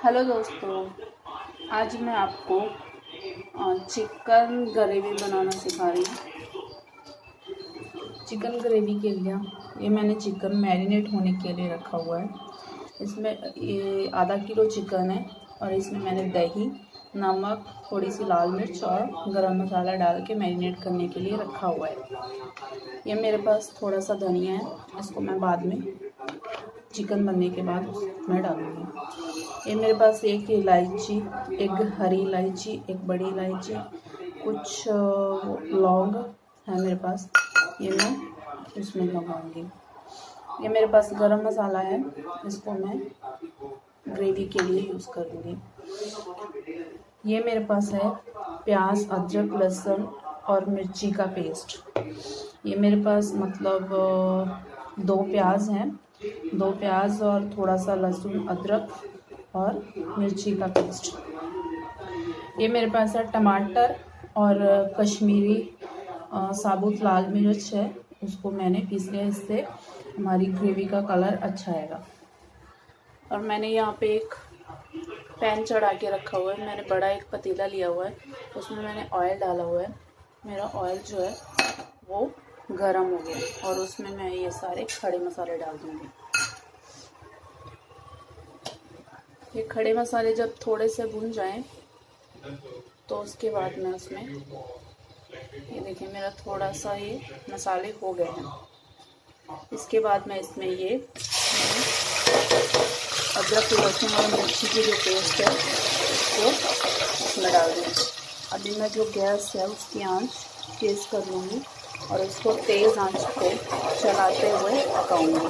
Hello दोस्तों, आज मैं आपको चिकन ग्रेवी बनाना सिखा रही हूँ। चिकन ग्रेवी के लिए ये मैंने चिकन मैरिनेट होने के लिए रखा हुआ है। इसमें ये आधा किलो चिकन है और इसमें मैंने दही, नमक, थोड़ी सी लाल मिर्च और गरम मसाला डाल के मैरिनेट करने के लिए रखा हुआ है। ये मेरे पास थोड़ा सा धनिया है, इसको मैं बाद में चिकन बनने के बाद उसमें डालूँगी। ये मेरे पास एक इलायची, एक हरी इलायची, एक बड़ी इलायची, कुछ लौंग है मेरे पास, ये मैं उसमें लगाऊंगी। ये मेरे पास गरम मसाला है, इसको मैं ग्रेवी के लिए यूज़ करूँगी। ये मेरे पास है प्याज, अदरक, लहसुन और मिर्ची का पेस्ट। ये मेरे पास मतलब 2 प्याज हैं, 2 प्याज और थोड़ा सा लहसुन, अदरक और मिर्ची का पेस्ट। ये मेरे पास है टमाटर और कश्मीरी साबुत लाल मिर्च है, उसको मैंने पीस लिया, इससे हमारी ग्रेवी का कलर अच्छा आएगा। और मैंने यहाँ पे एक पैन चढ़ा के रखा हुआ है। मैंने बड़ा एक पतीला लिया हुआ है, उसमें मैंने ऑयल डाला हुआ है। मेरा ऑयल जो है वो गरम हो गया और उसमें मैं ये सारे खड़े मसाले डाल दूँगी। ये खड़े मसाले जब थोड़े से भुन जाएं तो उसके बाद मैं उसमें, ये देखिए मेरा थोड़ा सा ये मसाले हो गए हैं। इसके बाद मैं इसमें ये अदरक, लहसुन और मिर्ची की जो पेस्ट है उसको इसमें डाल दूँगी। अभी मैं जो गैस है उसकी आंच तेज़ कर लूँगी और इसको तेज़ आंच पे चलाते हुए पकाऊँगी।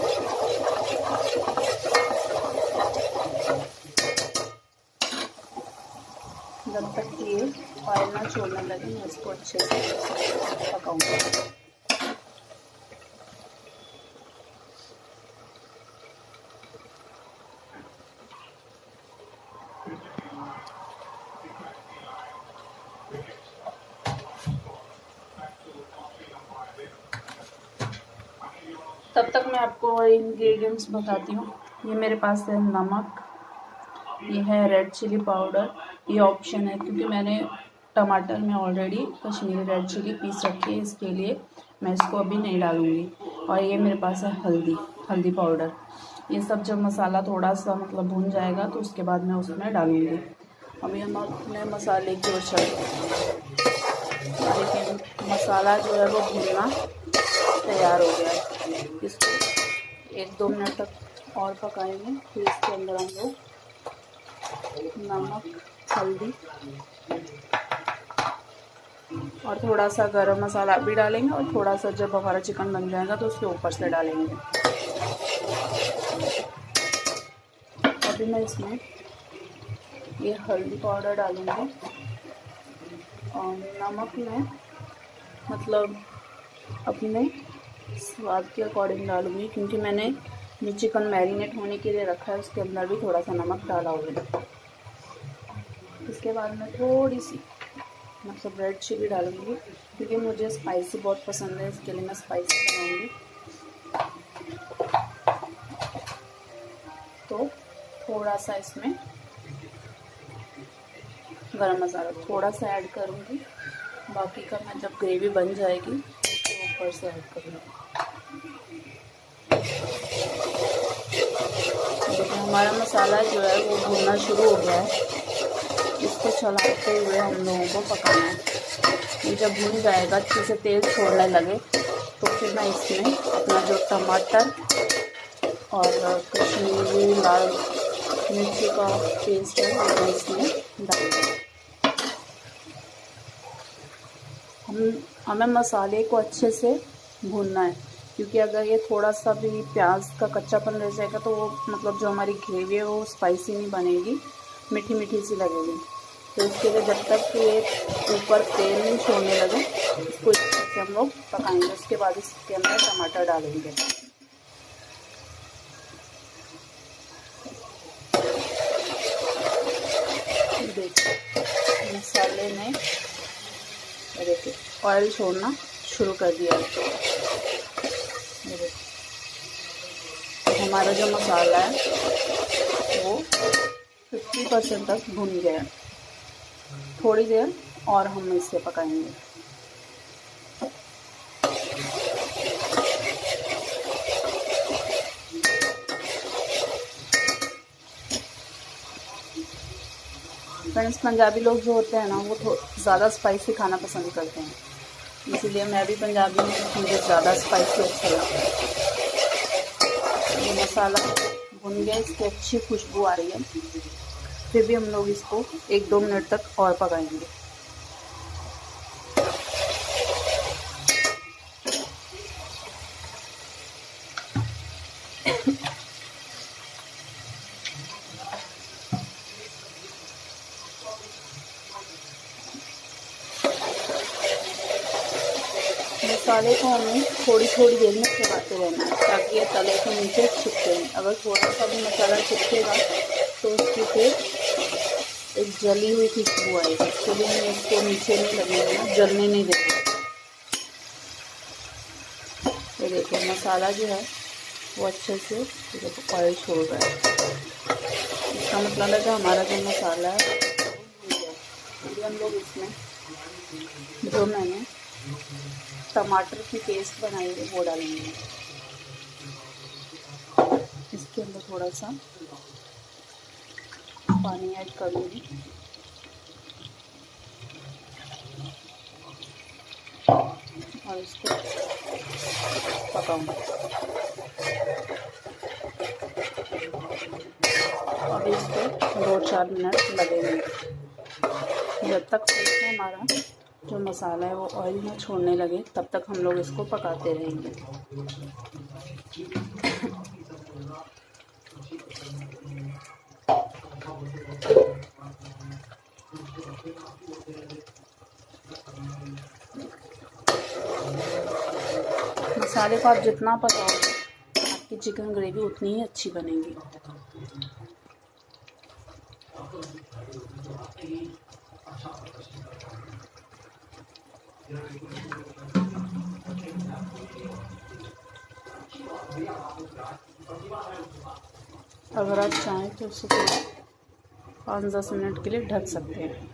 जब तक ये ऑयल ना छोड़ने लगे मैं इसको अच्छे से पकाऊंगी। तब तक मैं आपको इंग्रेडिएंट्स बताती हूँ। ये मेरे पास है नमक, ये है रेड चिली पाउडर, ये ऑप्शन है क्योंकि मैंने टमाटर में already Kashmiri red chilli piece रखी है, इसके लिए मैं इसको अभी नहीं डालूँगी। और ये मेरे पास है हल्दी पाउडर। ये सब जब मसाला थोड़ा सा मतलब भुन जाएगा तो उसके बाद मैं उसमें डालूँगी। अभी हम अपने मसाले की ओर चलते। देखिए मसाला जो है वो भुनना तैयार हो गया है। इसको 1-2 मिनट तक और पकाएंगे, फिर इसके अंदर हम लोग नमक, हल्दी और थोड़ा सा गरम मसाला भी डालेंगे और थोड़ा सा जब हमारा चिकन बन जाएगा तो उसके ऊपर से डालेंगे। अभी मैं इसमें ये हल्दी पाउडर डालूँगी और नमक में मतलब अपने स्वाद के अकॉर्डिंग डालूँगी, क्योंकि मैंने जो चिकन मैरिनेट होने के लिए रखा है उसके अंदर भी थोड़ा सा नमक डाला हुआ है। इसके बाद मैं थोड़ी सी मतलब रेड चिली डालूँगी, क्योंकि मुझे स्पाइसी बहुत पसंद है, इसके लिए मैं स्पाइसी बनाऊँगी। तो थोड़ा सा इसमें गरम मसाला थोड़ा सा ऐड करूँगी, बाकी का मैं जब ग्रेवी बन जाएगी उसके ऊपर से ऐड करूँगी। देखिए हमारा मसाला जो है वो भुनना शुरू हो गया है। इसको चलाते हुए हम लोगों को पकाना है। ये जब भुन जाएगा, अच्छे से तेल छोड़ने लगे तो फिर मैं इसमें अपना जो टमाटर और कश्मीरी लाल मिर्ची का पेस्ट है वो मैं इसमें डाल दूँगी। हमें मसाले को अच्छे से भूनना है, क्योंकि अगर ये थोड़ा सा भी प्याज का कच्चापन रह जाएगा तो वो मतलब जो हमारी ग्रेवी है वो स्पाइसी नहीं बनेगी, मीठी मीठी सी लगेगी। तो इसके लिए जब तक ये ऊपर तेल नहीं छोड़ने लगे इसको इस तरह से हम लोग पकाएंगे। उसके बाद इसके अंदर टमाटर डालेंगे। देखिए मसाले ने देखिए ऑयल छोड़ना शुरू कर दिया है। हमारा जो मसाला है वो 50% तक भुन गया। थोड़ी देर और हम इसे पकाएंगे। फ्रेंड्स, पंजाबी लोग जो होते हैं ना वो ज़्यादा स्पाइसी खाना पसंद करते हैं, इसीलिए मैं भी पंजाबी हूँ, मुझे ज़्यादा स्पाइसी अच्छा लगता है। ये मसाला भुन गया, इसकी अच्छी खुशबू आ रही है। फिर भी हम लोग इसको 1-2 मिनट तक और पकाएंगे। मसाले को हमें थोड़ी थोड़ी देर में चलाते रहना है ताकि ये तले के नीचे चिपके नहीं। अगर थोड़ा सा भी मसाला चिपकेगा तो उसकी फिर एक जली हुई खुशबू आएगी। इसके लिए मैं इसको नीचे नहीं लगने देना, जलने नहीं देना। ये देखो मसाला जो है वो अच्छे से ऑयल छोड़ रहा है। इसका मतलब है कि हमारा जो मसाला है फिर हम लोग इसमें जो मैंने टमाटर की पेस्ट बनाई है वो डालेंगे। इसके अंदर थोड़ा सा पानी ऐड करूँगी और इसको पकाऊंगी। और इसको 2-4 मिनट लगेंगे जब तक इसमें हमारा जो मसाला है वो ऑयल में छोड़ने लगे, तब तक हम लोग इसको पकाते रहेंगे। मसाले को आप जितना पकाओगे आपकी चिकन ग्रेवी उतनी ही अच्छी बनेगी। अगर आप चाहें तो इसे 5-10 मिनट के लिए ढक सकते हैं।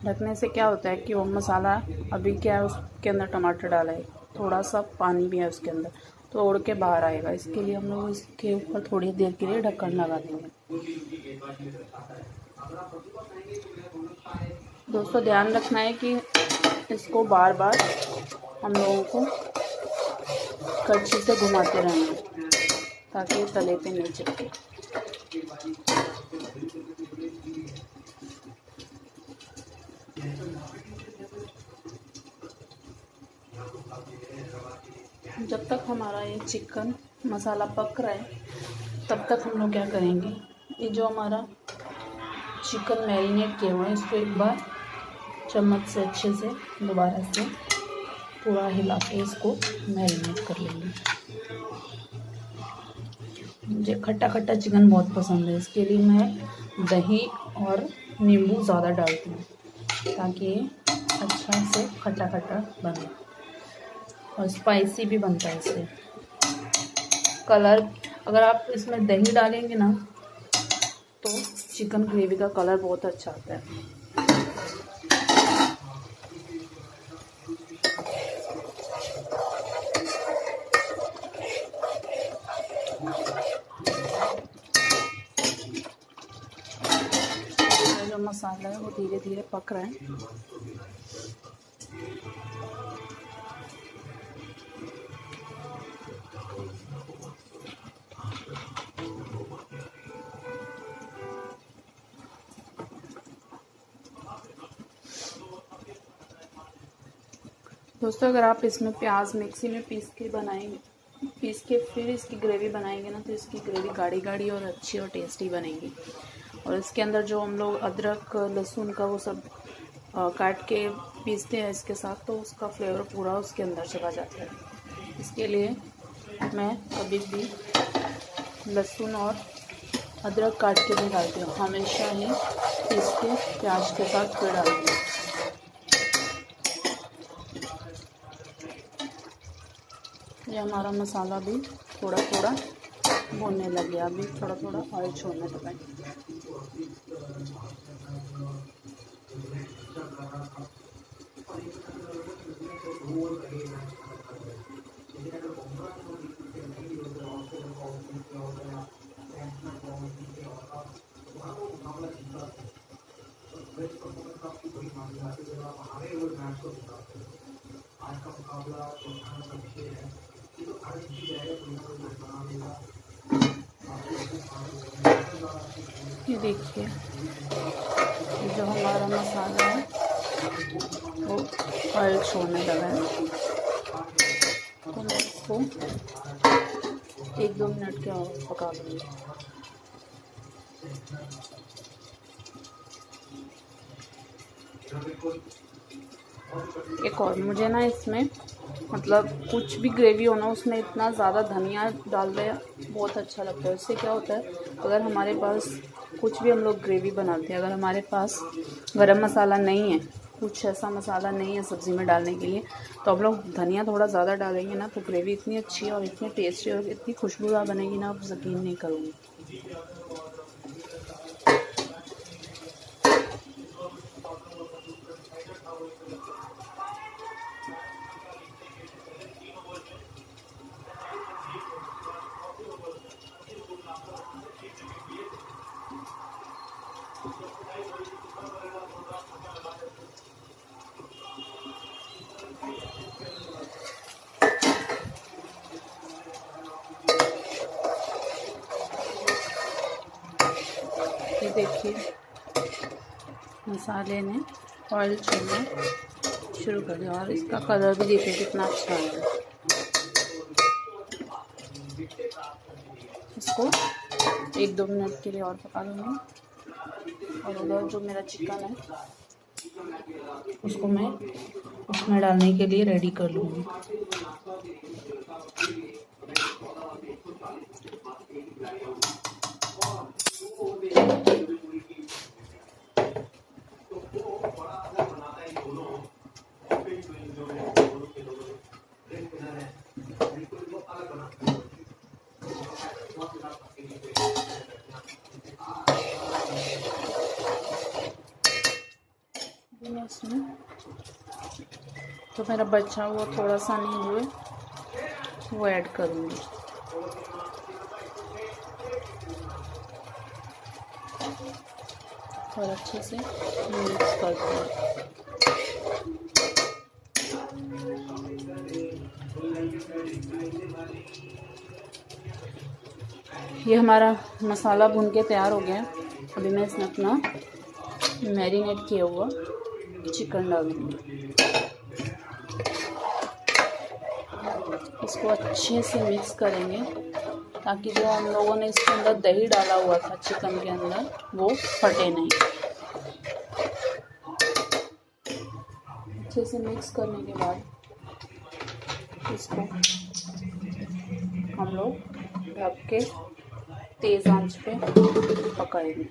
ढकने से क्या होता है कि वो मसाला अभी क्या है उसके अंदर टमाटर डाला है, थोड़ा सा पानी भी है उसके अंदर, तो उड़ के बाहर आएगा। इसके लिए हम लोग इसके ऊपर थोड़ी देर के लिए ढक्कन लगा देंगे। दोस्तों ध्यान रखना है कि इसको बार बार हम लोगों को कड़छी से घुमाते रहना है ताकि तले पे नहीं चिपके। जब तक हमारा ये चिकन मसाला पक रहा है तब तक हम लोग क्या करेंगे, ये जो हमारा चिकन मैरिनेट किया हुआ है इसको एक बार चम्मच से अच्छे से दोबारा से पूरा हिला के इसको मैरिनेट कर लेंगे। मुझे खट्टा खट्टा चिकन बहुत पसंद है, इसके लिए मैं दही और नींबू ज़्यादा डालती हूँ ताकि अच्छा से खट्टा खट्टा बने और स्पाइसी भी बनता है इससे। कलर अगर आप इसमें दही डालेंगे ना तो चिकन ग्रेवी का कलर बहुत अच्छा आता है। जो मसाला है वो धीरे धीरे पक रहा है। दोस्तों अगर आप इसमें प्याज मिक्सी में पीस के फिर इसकी ग्रेवी बनाएंगे ना तो इसकी ग्रेवी गाढ़ी गाढ़ी और अच्छी और टेस्टी बनेगी। और इसके अंदर जो हम लोग अदरक लहसुन का वो सब काट के पीसते हैं इसके साथ, तो उसका फ्लेवर पूरा उसके अंदर चला जाता है। इसके लिए मैं कभी भी लहसुन और अदरक काट के नहीं डालती हूँ, हमेशा ही पीस के प्याज के साथ फिर डालती हूँ। ये हमारा मसाला भी थोड़ा थोड़ा भुनने लगे। अभी थोड़ा थोड़ा ऑयल छोड़ने दो। ये देखिए, जो हमारा मसाला है वो ऑयल छोड़ने लगा है, तो मैं इसको 1-2 मिनट के और पका लूँगी। एक और मुझे ना इसमें मतलब कुछ भी ग्रेवी हो ना, उसमें इतना ज़्यादा धनिया डाल दे बहुत अच्छा लगता है। उससे क्या होता है, अगर हमारे पास कुछ भी हम लोग ग्रेवी बनाते हैं, अगर हमारे पास गरम मसाला नहीं है, कुछ ऐसा मसाला नहीं है सब्ज़ी में डालने के लिए, तो हम लोग धनिया थोड़ा ज़्यादा डालेंगे ना, तो ग्रेवी इतनी अच्छी और इतनी टेस्टी और इतनी खुशबूदार बनेगी ना, आप यकीन नहीं करोगे। ये देखिए, मसाले ने ऑयल छोड़ना शुरू कर दिया और इसका कलर भी देखिए कितना अच्छा है। इसको 1-2 मिनट के लिए और पका लूँगी। और उधर जो मेरा चिकन है उसको मैं उसमें डालने के लिए रेडी कर लूँगी। इसमें तो मेरा बचा हुआ थोड़ा सा नींबू है वो ऐड करूँगी। और अच्छे से मिक्स कर दूँगी। ये हमारा मसाला भून के तैयार हो गया। अभी मैं इसमें अपना मैरिनेट किया हुआ चिकन डालूंगी। इसको अच्छे से मिक्स करेंगे ताकि जो हम लोगों ने इसके अंदर दही डाला हुआ था चिकन के अंदर वो फटे नहीं। अच्छे से मिक्स करने के बाद इसको हम लोग ढक के तेज़ आंच पे पकाएंगे।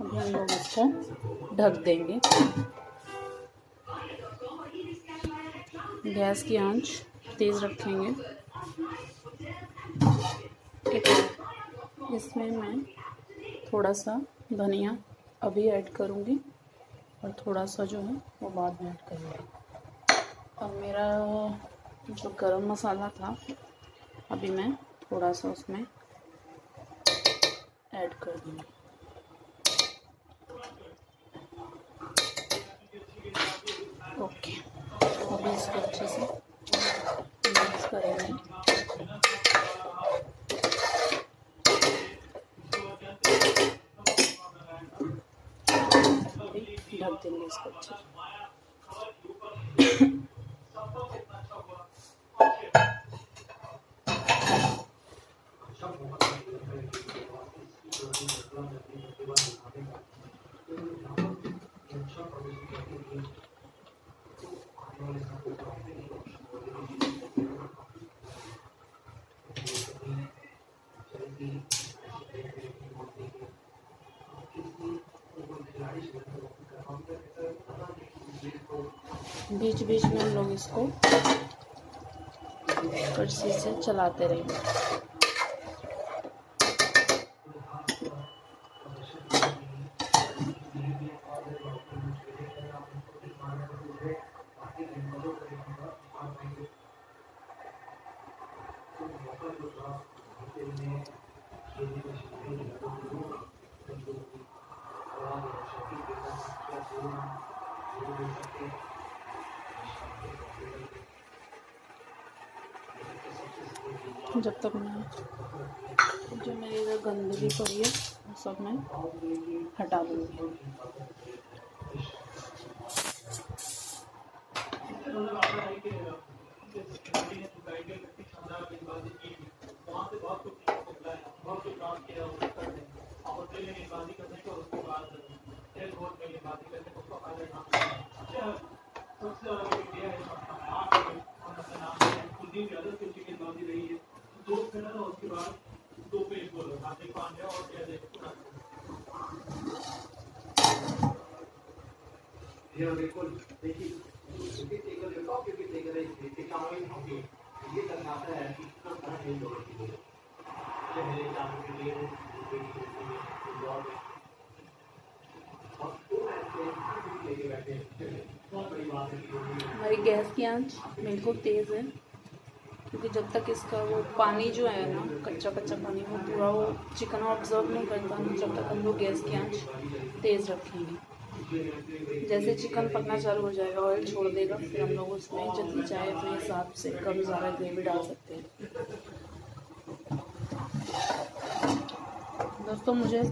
अभी हम लोग इसको ढक देंगे। गैस की आंच तेज़ रखेंगे। इसमें मैं थोड़ा सा धनिया अभी ऐड करूँगी और थोड़ा सा जो है वो बाद में ऐड करूँगी। अब मेरा जो गरम मसाला था अभी मैं थोड़ा सा उसमें ऐड कर दूँगी। ओके, अभी इसको अच्छे से मिक्स करेंगे। ढक देंगे इसको अच्छे से। बीच बीच में हम लोग इसको कड़छी से चलाते रहेंगे। जब तक मैं जो मेरी इधर गंदगी पड़ी है वो सब मैं हटा दूँगी। हमारी गैस की आंच बिल्कुल तेज़ है, क्योंकि जब तक इसका वो पानी जो है ना, कच्चा कच्चा पानी, वो पूरा वो चिकन ऑब्जर्व नहीं करता ना, जब तक हम लोग गैस की आंच तेज़ रखेंगे। जैसे चिकन पकना चालू हो जाएगा, ऑयल छोड़ देगा, फिर हम लोग उसमें जितनी चाहे अपने हिसाब से कम ज़्यादा ग्रेवी डाल सकते हैं। दोस्तों, मुझे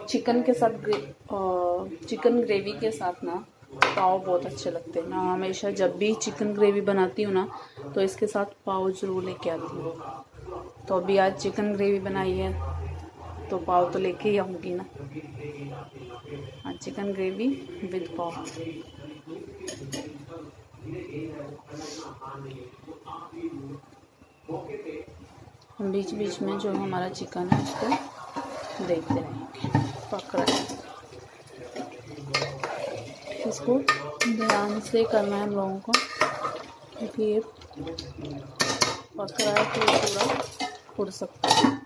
चिकन के साथ चिकन ग्रेवी के साथ ना पाव बहुत अच्छे लगते हैं। मैं हमेशा जब भी चिकन ग्रेवी बनाती हूँ ना, तो इसके साथ पाव ज़रूर लेके आती हूँ। तो अभी आज चिकन ग्रेवी बनाई है तो पाव तो लेके ही आऊँगी ना। आज चिकन ग्रेवी विद पाव। हम बीच बीच में जो हमारा चिकन है उसको देखते रहेंगे, पक रहा है। इसको ध्यान से करना है हम लोगों को, क्योंकि ये पक रहा है तो पूरा उड़ सकता है।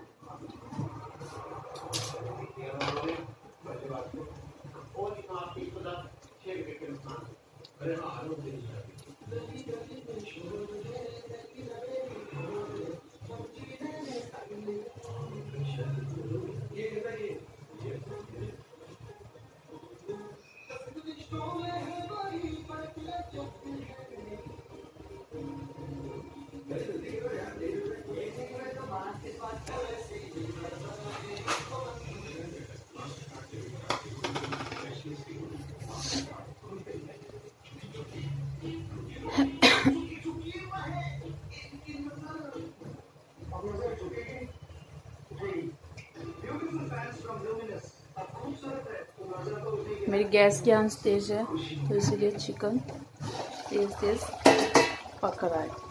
मेरी गैस की आंच तेज़ है, तो इसीलिए चिकन तेज़ पक रहा है।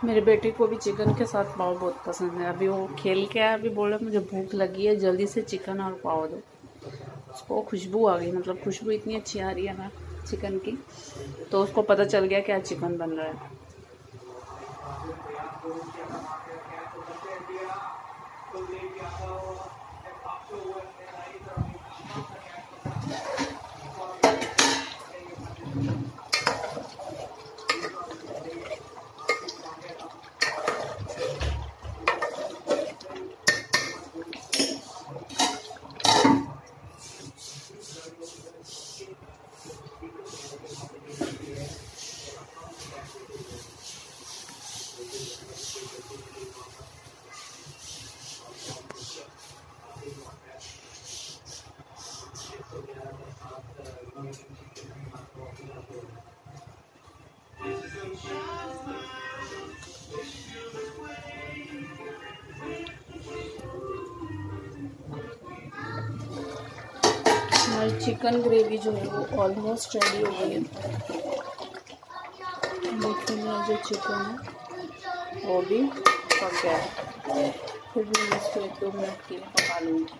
मेरे बेटे को भी चिकन के साथ पाव बहुत पसंद है। अभी वो खेल के आया, अभी बोला मुझे भूख लगी है, जल्दी से चिकन और पाव दो। उसको खुशबू आ गई, मतलब खुशबू इतनी अच्छी आ रही है ना चिकन की, तो उसको पता चल गया क्या चिकन बन रहा है। हमारी चिकन ग्रेवी जो है वो ऑलमोस्ट रेडी हो गई है। देखिए मेरा जो चिकन है वो भी पक गया है। फिर भी मैं इसको 1-2 मिनट के लिए पका लूँगी।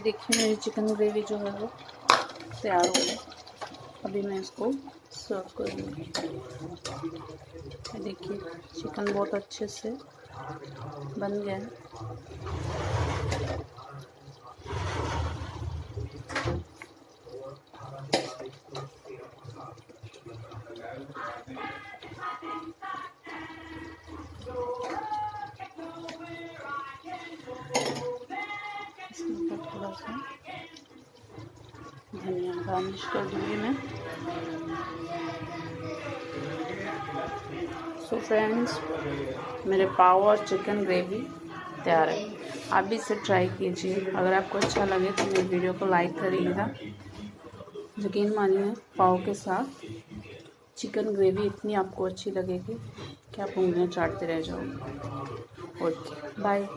देखिए मेरी चिकन ग्रेवी जो है वो तैयार हो गई। अभी मैं इसको सर्व करूँगी। देखिए चिकन बहुत अच्छे से बन गया है। थोड़ा सा धनिया गार्निश कर दूँगी मैं। सो फ्रेंड्स, मेरे पाव और चिकन ग्रेवी तैयार है। आप भी इसे ट्राई कीजिए। अगर आपको अच्छा लगे तो मेरी वीडियो को लाइक करिएगा। यकीन मानिए पाव के साथ चिकन ग्रेवी इतनी आपको अच्छी लगेगी कि आप उंगलियां चाटते रह जाओगे। Okay bye.